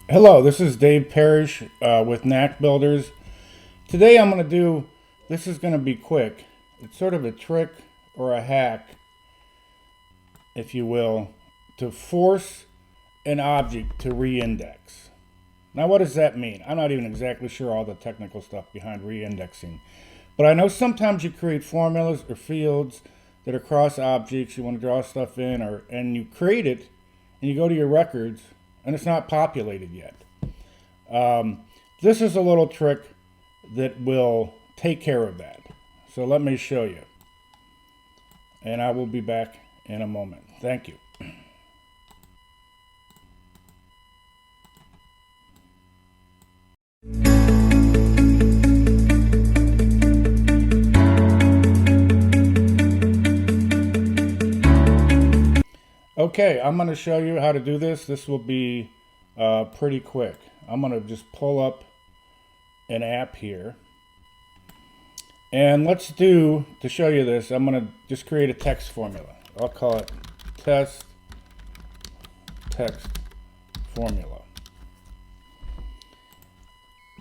Hello, this is Dave Parrish with Knack Builders. Today this is going to be quick. It's sort of a trick or a hack, if you will, to force an object to reindex. Now, what does that mean? I'm not even exactly sure all the technical stuff behind reindexing, but I know sometimes you create formulas or fields that are cross objects. You want to draw stuff in, and you create it, and you go to your records, and it's not populated yet. This is a little trick that will take care of that. So let me show you. And I will be back in a moment. Thank you. Okay, I'm going to show you how to do this. This will be pretty quick. I'm going to just pull up an app here. And to show you this, I'm going to just create a text formula. I'll call it text formula.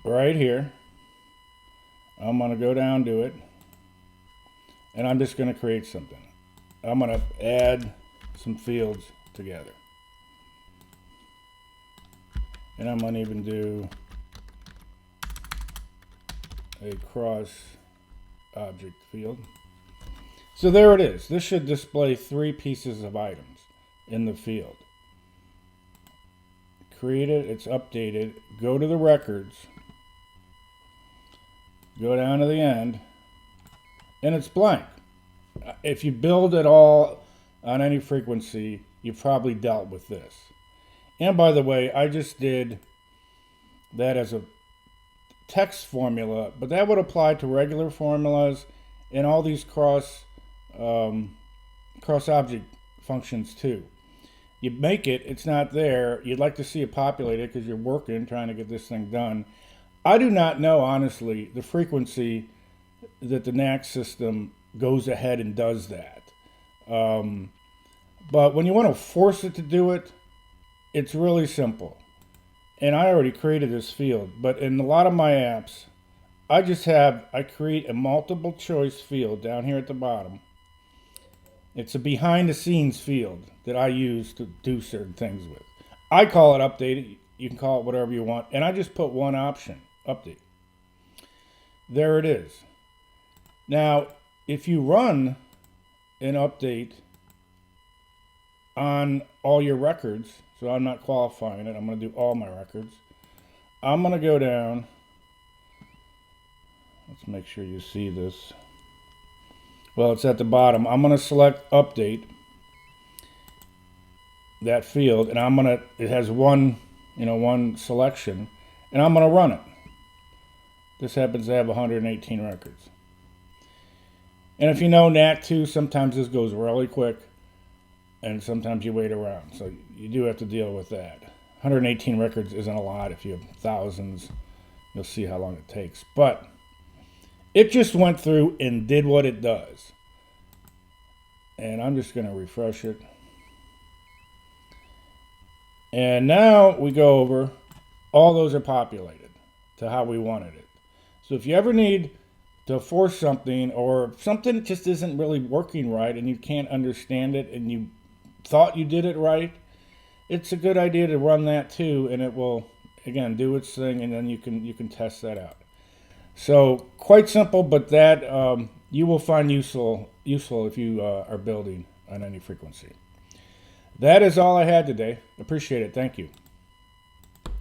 Right here, I'm going to go down to it, and I'm just going to create something. I'm going to add some fields together. And I'm going to even do a cross object field. So there it is. This should display 3 pieces of items in the field. Create it, it's updated. Go to the records. Go down to the end. And it's blank. If you build at all on any frequency, you probably dealt with this. And by the way, I just did that as a text formula, but that would apply to regular formulas and all these cross object functions too. You make it, it's not there. You'd like to see it populated because you're working, trying to get this thing done. I do not know, honestly, the frequency that the Knack system goes ahead and does that. But when you want to force it to do it, it's really simple. And I already created this field, but in a lot of my apps, I create a multiple choice field down here at the bottom. It's a behind the scenes field that I use to do certain things with. I call it update. You can call it whatever you want. And I just put one option, update. There it is. Now, if you run an update on all your records, so I'm not qualifying it, I'm going to do all my records. I'm going to go down. Let's make sure you see this. Well, it's at the bottom. I'm going to select update that field, and it has one selection, and I'm going to run it. This happens to have 118 records. And if you know Knack 2, sometimes this goes really quick, and sometimes you wait around. So you do have to deal with that. 118 records isn't a lot. If you have thousands, you'll see how long it takes. But it just went through and did what it does. And I'm just going to refresh it. And now we go over, all those are populated to how we wanted it. So if you ever need to force something, or something just isn't really working right and you can't understand it and you thought you did it right, it's a good idea to run that too, and it will again do its thing, and then you can test that out. So quite simple, but that you will find useful if you are building on any frequency. That is all I had today. Appreciate it. Thank you.